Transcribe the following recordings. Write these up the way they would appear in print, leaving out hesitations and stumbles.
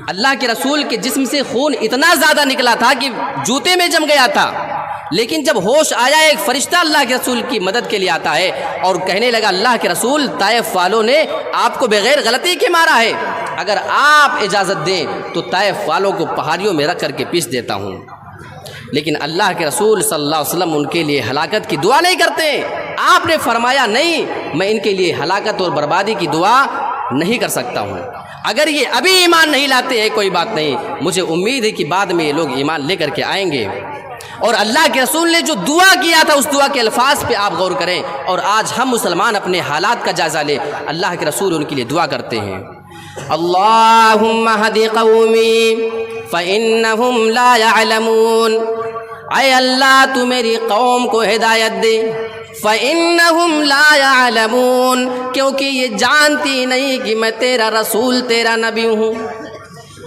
اللہ کے رسول کے جسم سے خون اتنا زیادہ نکلا تھا کہ جوتے میں جم گیا تھا، لیکن جب ہوش آیا ایک فرشتہ اللہ کے رسول کی مدد کے لیے آتا ہے اور کہنے لگا اللہ کے رسول طائف والوں نے آپ کو بغیر غلطی کے مارا ہے، اگر آپ اجازت دیں تو طائف والوں کو پہاڑیوں میں رکھ کر کے پیس دیتا ہوں۔ لیکن اللہ کے رسول صلی اللہ علیہ وسلم ان کے لیے ہلاکت کی دعا نہیں کرتے۔ آپ نے فرمایا نہیں، میں ان کے لیے ہلاکت اور بربادی کی دعا نہیں کر سکتا ہوں۔ اگر یہ ابھی ایمان نہیں لاتے ہیں کوئی بات نہیں، مجھے امید ہے کہ بعد میں یہ لوگ ایمان لے کر کے آئیں گے۔ اور اللہ کے رسول نے جو دعا کیا تھا اس دعا کے الفاظ پہ آپ غور کریں، اور آج ہم مسلمان اپنے حالات کا جائزہ لیں۔ اللہ کے رسول ان کے لیے دعا کرتے ہیں، اللہم ہدی قومی فإنہم لا يعلمون، اے اللہ تو میری قوم کو ہدایت دے، فإنہم لا يعلمون، کیونکہ یہ جانتی نہیں کہ میں تیرا رسول تیرا نبی ہوں۔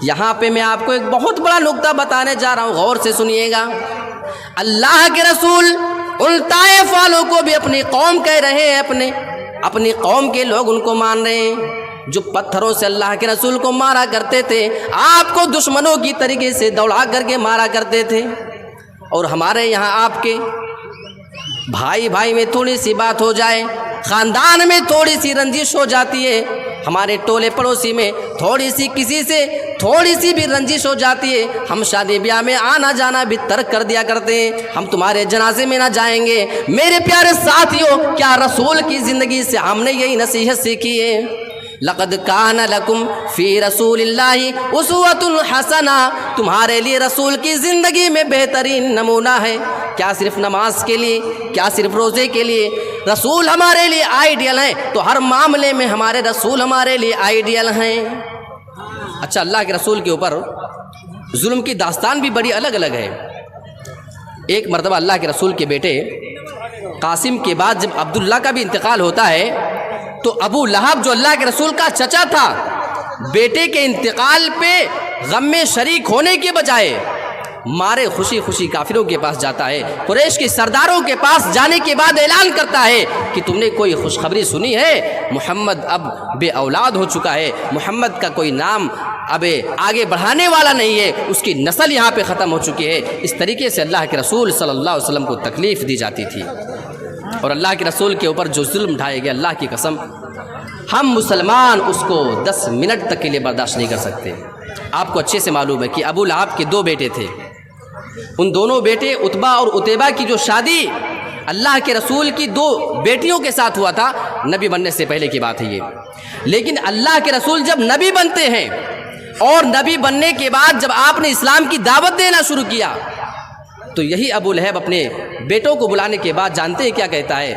یہاں پہ میں آپ کو ایک بہت بڑا نقطہ بتانے جا رہا ہوں، غور سے سنیے گا۔ اللہ کے رسول ان طائف والوں کو بھی اپنی قوم کہہ رہے ہیں، اپنی قوم کے لوگ ان کو مان رہے ہیں جو پتھروں سے اللہ کے رسول کو مارا کرتے تھے، آپ کو دشمنوں کی طریقے سے دوڑا کر کے مارا کرتے تھے۔ اور ہمارے یہاں آپ کے بھائی بھائی میں تھوڑی سی بات ہو جائے، خاندان میں تھوڑی سی رنجش ہو جاتی ہے، ہمارے ٹولے پڑوسی میں تھوڑی سی کسی سے تھوڑی سی بھی رنجش ہو جاتی ہے، ہم شادی بیاہ میں آنا جانا بھی ترک کر دیا کرتے ہیں، ہم تمہارے جنازے میں نہ جائیں گے۔ میرے پیارے ساتھیوں، کیا رسول کی زندگی سے ہم نے یہی نصیحت سیکھی ہے؟ لقد کان لکم فی رسول اللہ اسوۃ حسنہ، تمہارے لیے رسول کی زندگی میں بہترین نمونہ ہے۔ کیا صرف نماز کے لیے، کیا صرف روزے کے لیے؟ رسول ہمارے لیے آئیڈیل ہیں، تو ہر معاملے میں ہمارے رسول ہمارے لیے آئیڈیل ہیں۔ اچھا، اللہ کے رسول کے اوپر ظلم کی داستان بھی بڑی الگ الگ ہے۔ ایک مرتبہ اللہ کے رسول کے بیٹے قاسم کے بعد جب عبداللہ کا بھی انتقال ہوتا ہے تو ابو لہب جو اللہ کے رسول کا چچا تھا، بیٹے کے انتقال پہ غم میں شریک ہونے کے بجائے مارے خوشی خوشی کافروں کے پاس جاتا ہے، قریش کے سرداروں کے پاس جانے کے بعد اعلان کرتا ہے کہ تم نے کوئی خوشخبری سنی ہے؟ محمد اب بے اولاد ہو چکا ہے، محمد کا کوئی نام اب آگے بڑھانے والا نہیں ہے، اس کی نسل یہاں پہ ختم ہو چکی ہے۔ اس طریقے سے اللہ کے رسول صلی اللہ علیہ وسلم کو تکلیف دی جاتی تھی، اور اللہ کے رسول کے اوپر جو ظلم ڈھائے گئے، اللہ کی قسم ہم مسلمان اس کو 10 منٹ تک کے لیے برداشت نہیں کر سکتے۔ آپ کو اچھے سے معلوم ہے کہ ابو لہب کے 2 بیٹے تھے، ان دونوں بیٹے عتبہ اور عتیبہ کی جو شادی اللہ کے رسول کی 2 بیٹیوں کے ساتھ ہوا تھا، نبی بننے سے پہلے کی بات ہے یہ۔ لیکن اللہ کے رسول جب نبی بنتے ہیں اور نبی بننے کے بعد جب آپ نے اسلام کی دعوت دینا شروع کیا تو یہی ابو لہب اپنے بیٹوں کو بلانے کے بعد جانتے ہیں کیا کہتا ہے؟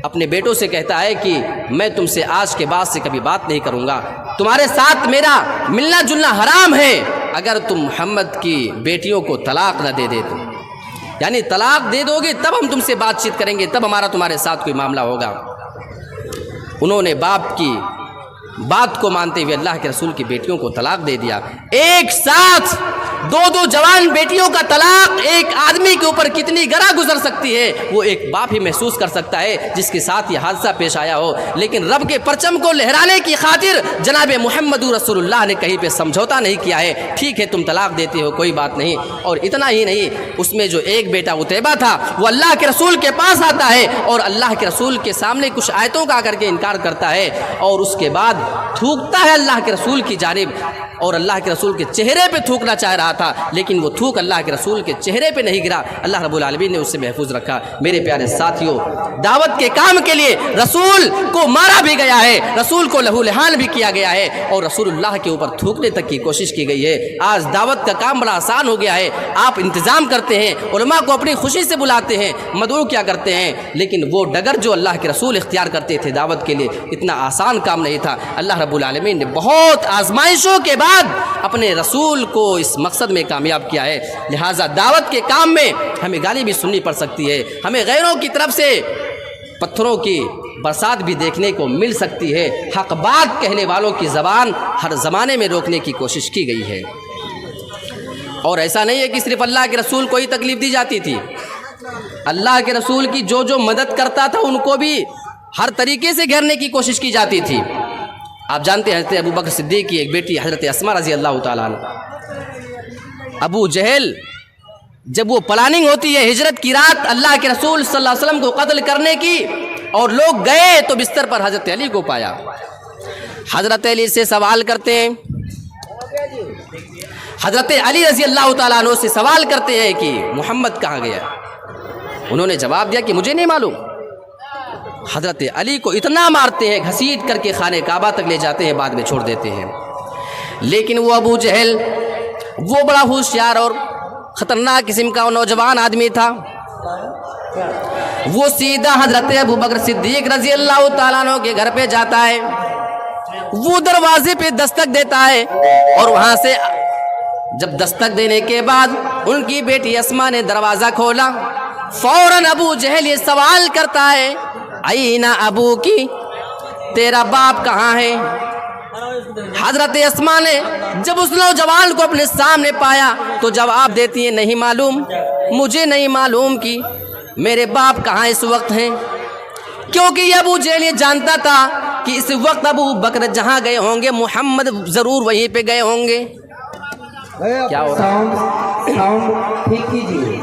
اپنے بیٹوں سے کہتا ہے کہ میں تم سے آج کے بعد سے کبھی بات نہیں کروں گا، تمہارے ساتھ میرا ملنا جلنا حرام ہے اگر تم محمد کی بیٹیوں کو طلاق نہ دے دے تو، یعنی طلاق دے دو گے تب ہم تم سے بات چیت کریں گے، تب ہمارا تمہارے ساتھ کوئی معاملہ ہوگا۔ انہوں نے باپ کی بات کو مانتے ہوئے اللہ کے رسول کی بیٹیوں کو طلاق دے دیا۔ ایک ساتھ 2 جوان بیٹیوں کا طلاق ایک آدمی کے اوپر کتنی گراں گزر سکتی ہے وہ ایک باپ ہی محسوس کر سکتا ہے جس کے ساتھ یہ حادثہ پیش آیا ہو۔ لیکن رب کے پرچم کو لہرانے کی خاطر جناب محمد رسول اللہ نے کہیں پہ سمجھوتا نہیں کیا ہے، ٹھیک ہے تم طلاق دیتے ہو کوئی بات نہیں۔ اور اتنا ہی نہیں، اس میں جو ایک بیٹا عتیبہ تھا وہ اللہ کے رسول کے پاس آتا ہے اور اللہ کے رسول کے سامنے کچھ آیتوں کا کر کے انکار کرتا ہے، اور اس کے بعد تھوکتا ہے اللہ کے رسول کی جانب، اور اللہ کے رسول کے چہرے پہ تھوکنا چاہ رہا تھا لیکن وہ تھوک اللہ کے رسول کے چہرے پہ نہیں گرا، اللہ رب العالمین نے اس سے محفوظ رکھا۔ میرے پیارے ساتھیوں، دعوت کے کام کے لیے رسول کو مارا بھی گیا ہے، رسول کو لہو لہان بھی کیا گیا ہے، اور رسول اللہ کے اوپر تھوکنے تک کی کوشش کی گئی ہے۔ آج دعوت کا کام بڑا آسان ہو گیا ہے، آپ انتظام کرتے ہیں، علماء کو اپنی خوشی سے بلاتے ہیں، مدعو کیا کرتے ہیں، لیکن وہ ڈگر جو اللہ کے رسول اختیار کرتے تھے دعوت کے لیے اتنا آسان کام نہیں تھا۔ اللہ رب العالمین نے بہت آزمائشوں کے بعد اپنے رسول کو اس مقصد میں کامیاب کیا ہے۔ لہٰذا دعوت کے کام میں ہمیں گالی بھی سننی پڑ سکتی ہے، ہمیں غیروں کی طرف سے پتھروں کی برسات بھی دیکھنے کو مل سکتی ہے، حق بات کہنے والوں کی زبان ہر زمانے میں روکنے کی کوشش کی گئی ہے۔ اور ایسا نہیں ہے کہ صرف اللہ کے رسول کو ہی تکلیف دی جاتی تھی، اللہ کے رسول کی جو مدد کرتا تھا ان کو بھی ہر طریقے سے گھیرنے کی کوشش کی جاتی تھی۔ آپ جانتے ہیں حضرت ابو بکر صدیق کی ایک بیٹی حضرت اسما رضی اللہ تعالیٰ عنہ، ابو جہل جب وہ پلاننگ ہوتی ہے ہجرت کی رات اللہ کے رسول صلی اللہ علیہ وسلم کو قتل کرنے کی، اور لوگ گئے تو بستر پر حضرت علی کو پایا۔ حضرت علی سے سوال کرتے ہیں، حضرت علی رضی اللہ تعالیٰ عنہ سے سوال کرتے ہیں کہ محمد کہاں گیا؟ انہوں نے جواب دیا کہ مجھے نہیں معلوم۔ حضرت علی کو اتنا مارتے ہیں، گھسیٹ کر کے خانہ کعبہ تک لے جاتے ہیں، بعد میں چھوڑ دیتے ہیں۔ لیکن وہ ابو جہل، وہ بڑا ہوشیار اور خطرناک قسم کا نوجوان آدمی تھا، وہ سیدھا حضرت ابو بکر صدیق رضی اللہ تعالیٰ عنہ کے گھر پہ جاتا ہے، وہ دروازے پہ دستک دیتا ہے، اور وہاں سے جب دستک دینے کے بعد ان کی بیٹی اسما نے دروازہ کھولا، فوراً ابو جہل یہ سوال کرتا ہے، اینا ابو کی، تیرا باپ کہاں ہے؟ حضرت اسما نے جب اس نوجوان کو اپنے سامنے پایا تو جواب دیتی ہے، نہیں معلوم، مجھے نہیں معلوم کہ میرے باپ کہاں اس وقت ہیں، کیونکہ یہ ابو جہل یہ جانتا تھا کہ اس وقت ابو بکر جہاں گئے ہوں گے محمد ضرور وہیں پہ گئے ہوں گے۔ کیا ہو رہا ہے؟ ساؤنڈ ٹھیک کیجیے۔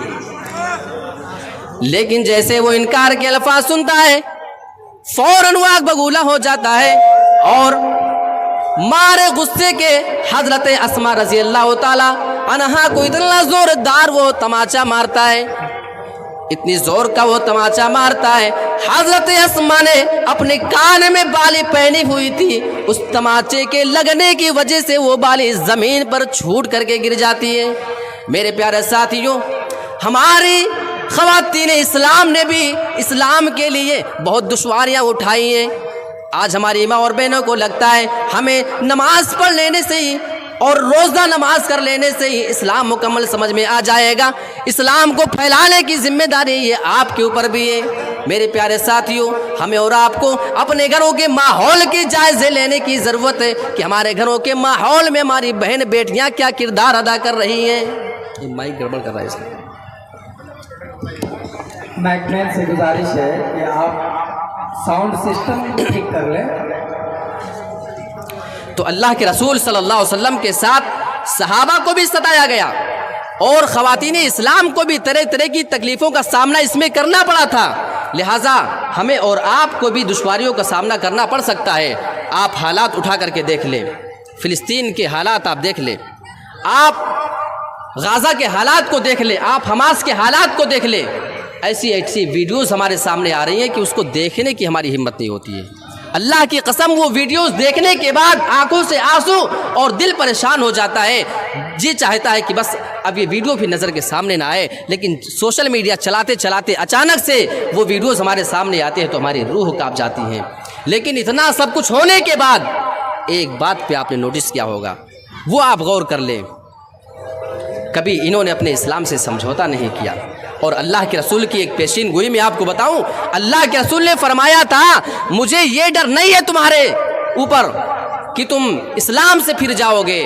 لیکن جیسے وہ انکار کے الفاظ سنتا ہے، فوراً وہ آگ بگولا ہو جاتا ہے، اور مارے غصے کے حضرت اسما رضی اللہ تعالی عنہا کو اتنا زوردار وہ تماچا مارتا ہے، اتنی زور کا وہ تماچا مارتا ہے، حضرت اسما نے اپنے کان میں بالی پہنی ہوئی تھی، اس تماچے کے لگنے کی وجہ سے وہ بالی زمین پر چھوٹ کر کے گر جاتی ہے۔ میرے پیارے ساتھیوں، ہماری خواتین اسلام نے بھی اسلام کے لیے بہت دشواریاں اٹھائی ہیں۔ آج ہماری ماں اور بہنوں کو لگتا ہے ہمیں نماز پڑھ لینے سے ہی اور روزہ نماز کر لینے سے ہی اسلام مکمل سمجھ میں آ جائے گا، اسلام کو پھیلانے کی ذمہ داری یہ آپ کے اوپر بھی ہے۔ میرے پیارے ساتھیوں، ہمیں اور آپ کو اپنے گھروں کے ماحول کے جائزے لینے کی ضرورت ہے کہ ہمارے گھروں کے ماحول میں ہماری بہن بیٹیاں کیا کردار ادا کر رہی ہیں۔ یہ مائک گڑبڑ کر رہا ہے اس میں۔ مائک مین سے گزارش ہے کہ آپ ساؤنڈ سسٹم ٹھیک کر لیں۔ تو اللہ کے رسول صلی اللہ علیہ وسلم کے ساتھ صحابہ کو بھی ستایا گیا، اور خواتین اسلام کو بھی طرح طرح کی تکلیفوں کا سامنا اس میں کرنا پڑا تھا، لہٰذا ہمیں اور آپ کو بھی دشواریوں کا سامنا کرنا پڑ سکتا ہے۔ آپ حالات اٹھا کر کے دیکھ لیں، فلسطین کے حالات آپ دیکھ لیں، آپ غزہ کے حالات کو دیکھ لیں، آپ حماس کے حالات کو دیکھ لیں۔ ایسی ایسی ویڈیوز ہمارے سامنے آ رہی ہیں کہ اس کو دیکھنے کی ہماری ہمت نہیں ہوتی ہے۔ اللہ کی قسم، وہ ویڈیوز دیکھنے کے بعد آنکھوں سے آنسو اور دل پریشان ہو جاتا ہے، جی چاہتا ہے کہ بس اب یہ ویڈیو بھی نظر کے سامنے نہ آئے، لیکن سوشل میڈیا چلاتے چلاتے اچانک سے وہ ویڈیوز ہمارے سامنے آتے ہیں تو ہماری روح کانپ جاتی ہیں۔ لیکن اتنا سب کچھ ہونے کے بعد ایک بات پہ آپ نے نوٹس کیا ہوگا، وہ آپ غور کر لیں، کبھی انہوں نے اپنے اسلام سے سمجھوتا نہیں کیا۔ اور اللہ کے رسول کی ایک پیشین گوئی میں آپ کو بتاؤں، اللہ کے رسول نے فرمایا تھا، مجھے یہ ڈر نہیں ہے تمہارے اوپر کہ تم اسلام سے پھر جاؤ گے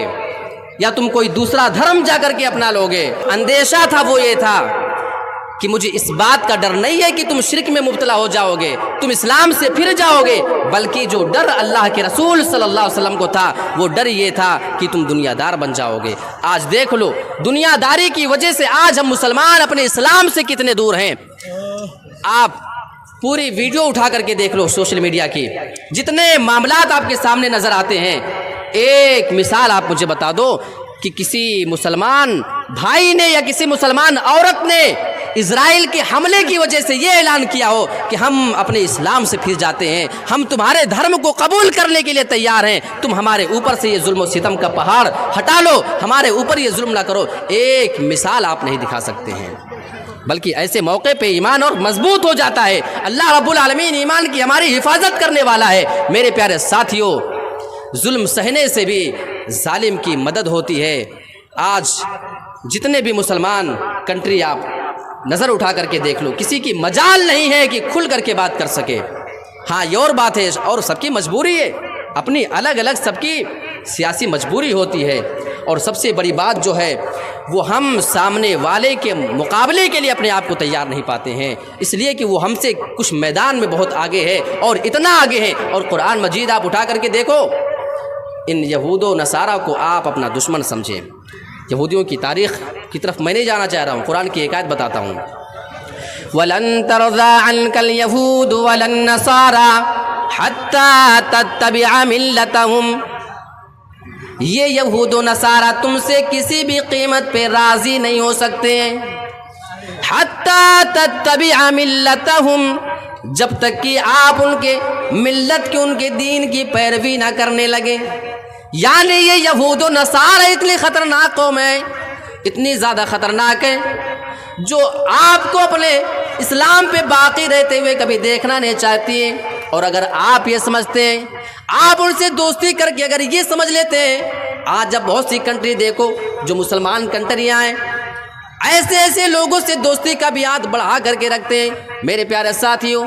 یا تم کوئی دوسرا دھرم جا کر کے اپنا لو گے، اندیشہ تھا وہ یہ تھا کہ مجھے اس بات کا ڈر نہیں ہے کہ تم شرک میں مبتلا ہو جاؤ گے، تم اسلام سے پھر جاؤ گے، بلکہ جو ڈر اللہ کے رسول صلی اللہ علیہ وسلم کو تھا وہ ڈر یہ تھا کہ تم دنیا دار بن جاؤ گے۔ آج دیکھ لو، دنیا داری کی وجہ سے آج ہم مسلمان اپنے اسلام سے کتنے دور ہیں۔ آپ پوری ویڈیو اٹھا کر کے دیکھ لو سوشل میڈیا کی، جتنے معاملات آپ کے سامنے نظر آتے ہیں۔ ایک مثال آپ مجھے بتا دو کہ کسی مسلمان بھائی نے یا کسی مسلمان عورت نے اسرائیل کے حملے کی وجہ سے یہ اعلان کیا ہو کہ ہم اپنے اسلام سے پھر جاتے ہیں، ہم تمہارے دھرم کو قبول کرنے کے لیے تیار ہیں، تم ہمارے اوپر سے یہ ظلم و ستم کا پہاڑ ہٹا لو، ہمارے اوپر یہ ظلم نہ کرو۔ ایک مثال آپ نہیں دکھا سکتے ہیں، بلکہ ایسے موقع پہ ایمان اور مضبوط ہو جاتا ہے۔ اللہ رب العالمین ایمان کی ہماری حفاظت کرنے والا ہے۔ میرے پیارے ساتھیوں، ظلم سہنے سے بھی ظالم کی مدد ہوتی ہے۔ آج جتنے بھی مسلمان کنٹری آپ نظر اٹھا کر کے دیکھ لو، کسی کی مجال نہیں ہے کہ کھل کر کے بات کر سکے۔ ہاں یہ اور بات ہے، اور سب کی مجبوری ہے، اپنی الگ الگ سب کی سیاسی مجبوری ہوتی ہے، اور سب سے بڑی بات جو ہے وہ ہم سامنے والے کے مقابلے کے لیے اپنے آپ کو تیار نہیں پاتے ہیں، اس لیے کہ وہ ہم سے کچھ میدان میں بہت آگے ہے، اور اتنا آگے ہے۔ اور قرآن مجید آپ اٹھا کر کے دیکھو، ان یہود و نصارہ کو آپ اپنا دشمن سمجھیں۔ یہودیوں کی تاریخ کی طرف میں نہیں جانا چاہ رہا ہوں، قرآن کی ایک آیت بتاتا ہوں، وَلَن تَرْضَىٰ عَنْكَ الْيَهُودُ وَلَا النَّصَارَىٰ حَتَّىٰ تَتَّبِعَ مِلَّتَهُمْ۔ یہ یہود و نصارہ تم سے کسی بھی قیمت پہ راضی نہیں ہو سکتے، حَتَّىٰ تَتَّبِعَ مِلَّتَهُمْ، جب تک کہ آپ ان کے ملت کے، ان کے دین کی پیروی نہ کرنے لگے۔ یعنی یہ یہود و نصارہ اتنی خطرناک قوم ہے، اتنی زیادہ خطرناک ہے، جو آپ کو اپنے اسلام پہ باقی رہتے ہوئے کبھی دیکھنا نہیں چاہتی ہے۔ اور اگر آپ یہ سمجھتے ہیں، آپ ان سے دوستی کر کے اگر یہ سمجھ لیتے ہیں، آج جب بہت سی کنٹری دیکھو جو مسلمان کنٹریاں ہیں، ایسے ایسے لوگوں سے دوستی کا بیعت بڑھا کر کے رکھتے ہیں۔ میرے پیارے ساتھیوں،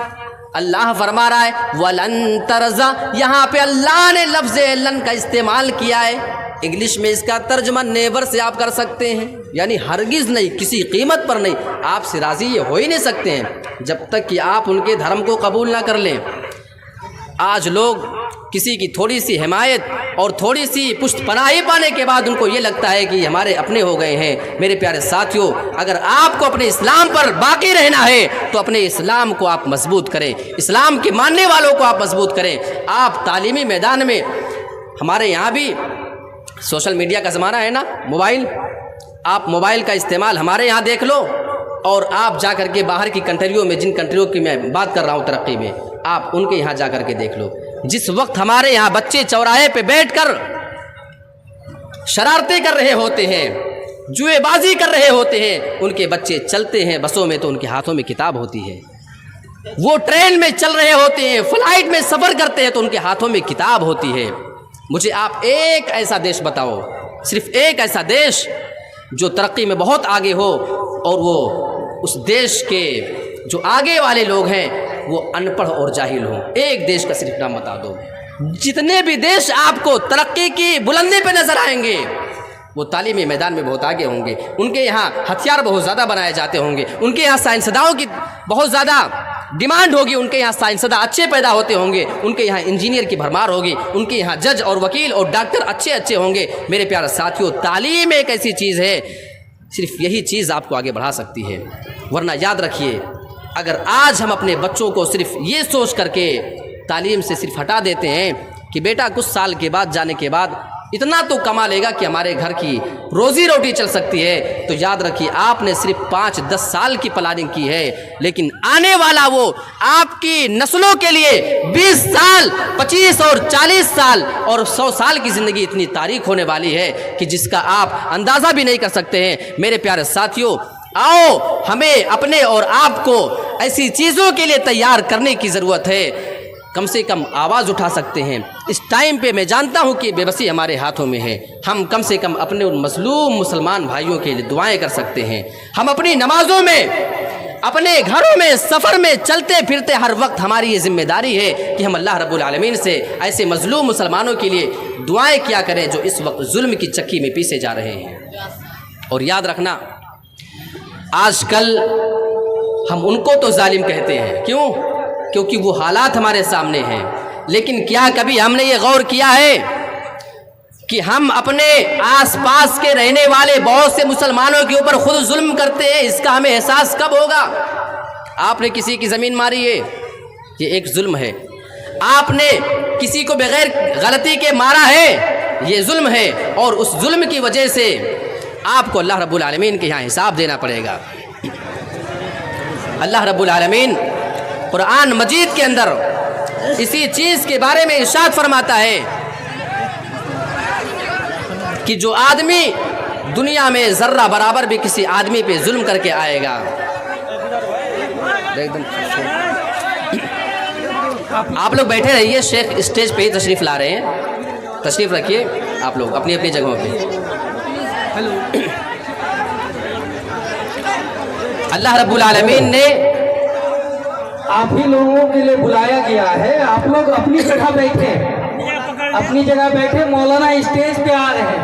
اللہ فرما رہا ہے وَلَن تَرْضَىٰ، یہاں پہ اللہ نے لفظ لن کا استعمال کیا ہے، انگلش میں اس کا ترجمہ نیور سے آپ کر سکتے ہیں، یعنی ہرگز نہیں، کسی قیمت پر نہیں، آپ سے راضی یہ ہو ہی نہیں سکتے ہیں جب تک کہ آپ ان کے دھرم کو قبول نہ کر لیں۔ آج لوگ کسی کی تھوڑی سی حمایت اور تھوڑی سی پشت پناہی پانے کے بعد ان کو یہ لگتا ہے کہ یہ ہمارے اپنے ہو گئے ہیں۔ میرے پیارے ساتھیوں، اگر آپ کو اپنے اسلام پر باقی رہنا ہے تو اپنے اسلام کو آپ مضبوط کریں، اسلام کے ماننے والوں کو آپ مضبوط کریں۔ آپ تعلیمی میدان میں، ہمارے یہاں بھی سوشل میڈیا کا زمانہ ہے نا، موبائل، آپ موبائل کا استعمال ہمارے یہاں دیکھ لو، اور آپ جا کر کے باہر کی کنٹریوں میں، جن کنٹریوں کی میں بات کر رہا ہوں ترقی میں، آپ ان کے یہاں جا کر کے دیکھ لو۔ جس وقت ہمارے یہاں بچے چوراہے پہ بیٹھ کر شرارتیں کر رہے ہوتے ہیں، جوئے بازی کر رہے ہوتے ہیں، ان کے بچے چلتے ہیں بسوں میں تو ان کے ہاتھوں میں کتاب ہوتی ہے۔ وہ ٹرین میں چل رہے ہوتے ہیں، فلائٹ میں سفر کرتے ہیں تو ان کے ہاتھوں میں کتاب ہوتی ہے۔ مجھے آپ ایک ایسا دیش بتاؤ، صرف ایک ایسا دیش جو ترقی میں بہت آگے ہو، اور وہ اس دیش کے جو آگے والے لوگ ہیں وہ ان پڑھ اور جاہل ہوں۔ ایک دیش کا صرف نام بتا دو۔ جتنے بھی دیش آپ کو ترقی کی بلندی پہ نظر آئیں گے وہ تعلیمی میدان میں بہت آگے ہوں گے، ان کے یہاں ہتھیار بہت زیادہ بنائے جاتے ہوں گے، ان کے یہاں سائنسدانوں کی بہت زیادہ ڈیمانڈ ہوگی، ان کے یہاں سائنسداں اچھے پیدا ہوتے ہوں گے، ان کے یہاں انجینئر کی بھرمار ہوگی، ان کے یہاں جج اور وکیل اور ڈاکٹر اچھے ہوں گے۔ میرے پیارے ساتھیوں، تعلیم ایک ایسی چیز ہے، صرف یہی چیز آپ کو آگے بڑھا سکتی ہے۔ ورنہ یاد رکھیے، اگر آج ہم اپنے بچوں کو صرف یہ سوچ کر کے تعلیم سے صرف ہٹا دیتے ہیں کہ بیٹا کچھ سال کے بعد جانے کے بعد اتنا تو کما لے گا کہ ہمارے گھر کی روزی روٹی چل سکتی ہے، تو یاد رکھیے آپ نے صرف 5-10 سال کی پلاننگ کی ہے، لیکن آنے والا وہ آپ کی نسلوں کے لیے 20 سال، 25 اور 40 سال اور 100 سال کی زندگی اتنی تاریک ہونے والی ہے کہ جس کا آپ اندازہ بھی نہیں کر سکتے ہیں۔ میرے پیارے ساتھیوں، آؤ ہمیں اپنے اور آپ کو ایسی چیزوں کے لیے تیار کرنے کی ضرورت ہے۔ کم سے کم آواز اٹھا سکتے ہیں۔ اس ٹائم پہ میں جانتا ہوں کہ بے بسی ہمارے ہاتھوں میں ہے، ہم کم سے کم اپنے ان مظلوم مسلمان بھائیوں کے لیے دعائیں کر سکتے ہیں۔ ہم اپنی نمازوں میں، اپنے گھروں میں، سفر میں، چلتے پھرتے ہر وقت ہماری یہ ذمہ داری ہے کہ ہم اللہ رب العالمین سے ایسے مظلوم مسلمانوں کے لیے دعائیں کیا کریں جو اس وقت ظلم کی چکی میں پیسے جا رہے ہیں۔ اور یاد رکھنا، آج کل ہم ان کو تو ظالم کہتے ہیں، کیوں؟ کیونکہ وہ حالات ہمارے سامنے ہیں، لیکن کیا کبھی ہم نے یہ غور کیا ہے کہ ہم اپنے آس پاس کے رہنے والے بہت سے مسلمانوں کے اوپر خود ظلم کرتے ہیں؟ اس کا ہمیں احساس کب ہوگا؟ آپ نے کسی کی زمین ماری ہے، یہ ایک ظلم ہے۔ آپ نے کسی کو بغیر غلطی کے مارا ہے، یہ ظلم ہے، اور اس ظلم کی وجہ سے آپ کو اللہ رب العالمین کے یہاں حساب دینا پڑے گا۔ اللہ رب العالمین قرآن مجید کے اندر اسی چیز کے بارے میں ارشاد فرماتا ہے کہ جو آدمی دنیا میں ذرہ برابر بھی کسی آدمی پہ ظلم کر کے آئے گا، آپ لوگ بیٹھے رہیے، شیخ اسٹیج پہ ہی تشریف لا رہے ہیں، تشریف رکھیے آپ لوگ اپنی اپنی جگہوں پہ۔ اللہ رب العالمین نے آپ ہی لوگوں کے لیے بلایا گیا ہے، آپ لوگ اپنی جگہ بیٹھے، اپنی جگہ بیٹھے، مولانا اسٹیج پہ آ رہے ہیں۔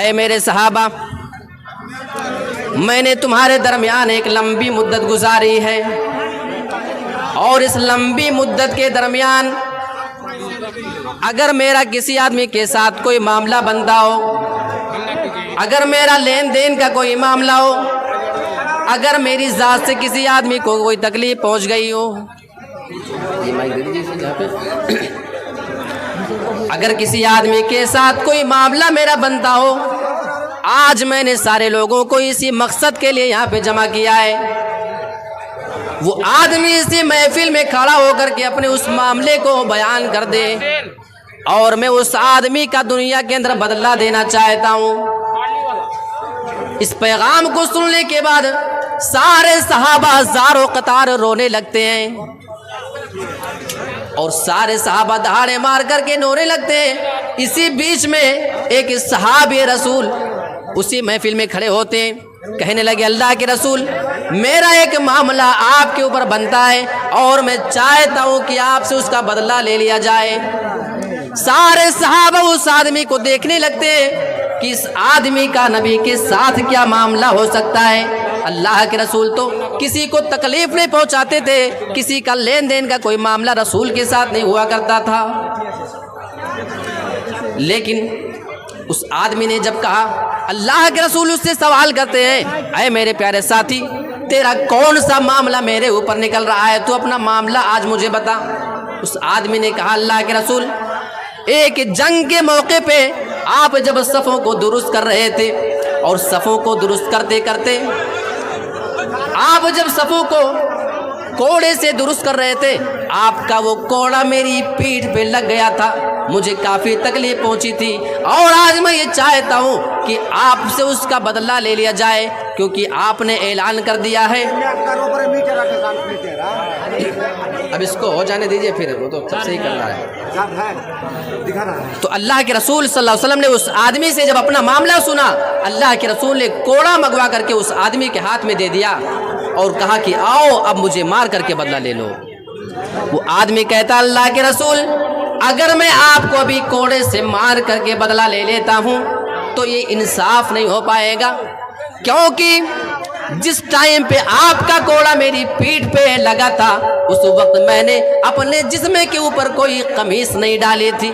اے میرے صحابہ، میں نے تمہارے درمیان ایک لمبی مدت گزاری ہے، اور اس لمبی مدت کے درمیان اگر میرا کسی آدمی کے ساتھ کوئی معاملہ بنتا ہو، اگر میرا لین دین کا کوئی معاملہ ہو، اگر میری ذات سے کسی آدمی کو کوئی تکلیف پہنچ گئی ہو، اگر کسی آدمی کے ساتھ کوئی معاملہ میرا بنتا ہو، آج میں نے سارے لوگوں کو اسی مقصد کے لیے یہاں پہ جمع کیا ہے، وہ آدمی اسی محفل میں کھڑا ہو کر کے اپنے اس معاملے کو بیان کر دے، اور میں اس آدمی کا دنیا کے اندر بدلہ دینا چاہتا ہوں۔ اس پیغام کو سننے کے بعد سارے صحابہ ہزاروں قطار رونے لگتے ہیں، اور سارے صحابہ دہاڑے مار کر کے رونے لگتے ہیں۔ اسی بیچ میں ایک صحابی رسول اسی محفل میں کھڑے ہوتے ہیں، کہنے لگے اللہ کے رسول، میرا ایک معاملہ آپ کے اوپر بنتا ہے، اور میں چاہتا ہوں کہ آپ سے اس کا بدلہ لے لیا جائے۔ سارے صحابہ اس آدمی کو دیکھنے لگتے ہیں کہ اس آدمی کا نبی کے ساتھ کیا معاملہ ہو سکتا ہے۔ اللہ کے رسول تو کسی کو تکلیف نہیں پہنچاتے تھے، کسی کا لین دین کا کوئی معاملہ رسول کے ساتھ نہیں ہوا کرتا تھا۔ لیکن اس آدمی نے جب کہا، اللہ کے رسول اس سے سوال کرتے ہیں، اے میرے پیارے ساتھی، تیرا کون سا معاملہ میرے اوپر نکل رہا ہے، تو اپنا معاملہ آج مجھے بتا۔ اس آدمی نے کہا، اللہ کے رسول، ایک جنگ کے موقع پہ آپ جب صفوں کو درست کر رہے تھے، اور صفوں کو درست کرتے کرتے آپ جب صفوں کو کوڑے سے درست کر رہے تھے، آپ کا وہ کوڑا میری پیٹھ پہ لگ گیا تھا، مجھے کافی تکلیف پہنچی تھی، اور آج میں یہ چاہتا ہوں کہ آپ سے اس کا بدلہ لے لیا جائے، کیونکہ آپ نے اعلان کر دیا ہے۔ اب اس کو ہو جانے دیجئے، پھر وہ تو سب صحیح کر رہا ہے۔ تو اللہ کے رسول صلی اللہ علیہ وسلم نے اس آدمی سے جب اپنا معاملہ سنا، اللہ کے رسول نے کوڑا منگوا کر کے اس آدمی کے ہاتھ میں دے دیا، اور کہا کہ آؤ اب مجھے مار کر کے بدلہ لے لو۔ وہ آدمی کہتا، اللہ کے رسول، اگر میں آپ کو ابھی کوڑے سے مار کر کے بدلہ لے لیتا ہوں تو یہ انصاف نہیں ہو پائے گا، کیونکہ جس ٹائم پہ آپ کا کوڑا میری پیٹھ پہ لگا تھا، اس وقت میں نے اپنے جسم کے اوپر کوئی قمیص نہیں ڈالی تھی،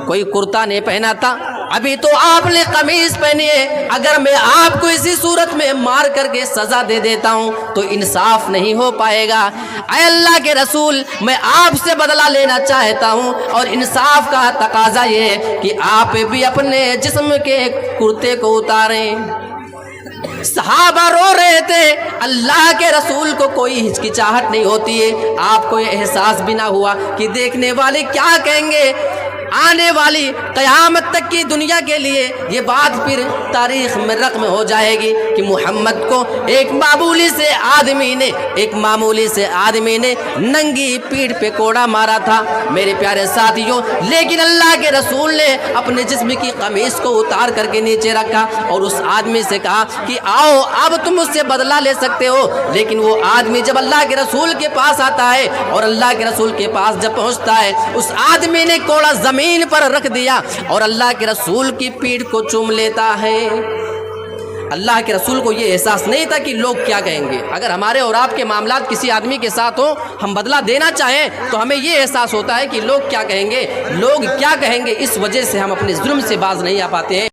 کوئی کرتا نہیں پہنا تھا، ابھی تو آپ نے قمیص پہنی ہے۔ اگر میں آپ کو اسی صورت میں مار کر کے سزا دے دیتا ہوں تو انصاف نہیں ہو پائے گا۔ اے اللہ کے رسول، میں آپ سے بدلہ لینا چاہتا ہوں، اور انصاف کا تقاضا یہ ہے کہ آپ بھی اپنے جسم کے کرتے کو اتاریں۔ صحابہ رو رہے تھے، اللہ کے رسول کو کوئی ہچکچاہٹ نہیں ہوتی ہے، آپ کو یہ احساس بھی نہ ہوا کہ دیکھنے والے کیا کہیں گے۔ آنے والی قیامت تک کی دنیا کے لیے یہ بات پھر تاریخ میں رقم ہو جائے گی کہ محمد کو ایک معمولی سے آدمی نے ننگی پیٹھ پہ کوڑا مارا تھا۔ میرے پیارے ساتھیوں، لیکن اللہ کے رسول نے اپنے جسم کی قمیص کو اتار کر کے نیچے رکھا، اور اس آدمی سے کہا کہ آؤ اب تم اس سے بدلہ لے سکتے ہو۔ لیکن وہ آدمی جب اللہ کے رسول کے پاس آتا ہے، اور اللہ کے رسول کے پاس جب پہنچتا ہے، اس آدمی نے کوڑا زمین پر رکھ دیا اور اللہ کے رسول کی پیٹھ کو چوم لیتا ہے۔ اللہ کے رسول کو یہ احساس نہیں تھا کہ لوگ کیا کہیں گے۔ اگر ہمارے اور آپ کے معاملات کسی آدمی کے ساتھ ہوں، ہم بدلہ دینا چاہیں تو ہمیں یہ احساس ہوتا ہے کہ لوگ کیا کہیں گے، لوگ کیا کہیں گے، اس وجہ سے ہم اپنے ظلم سے باز نہیں آ پاتے ہیں۔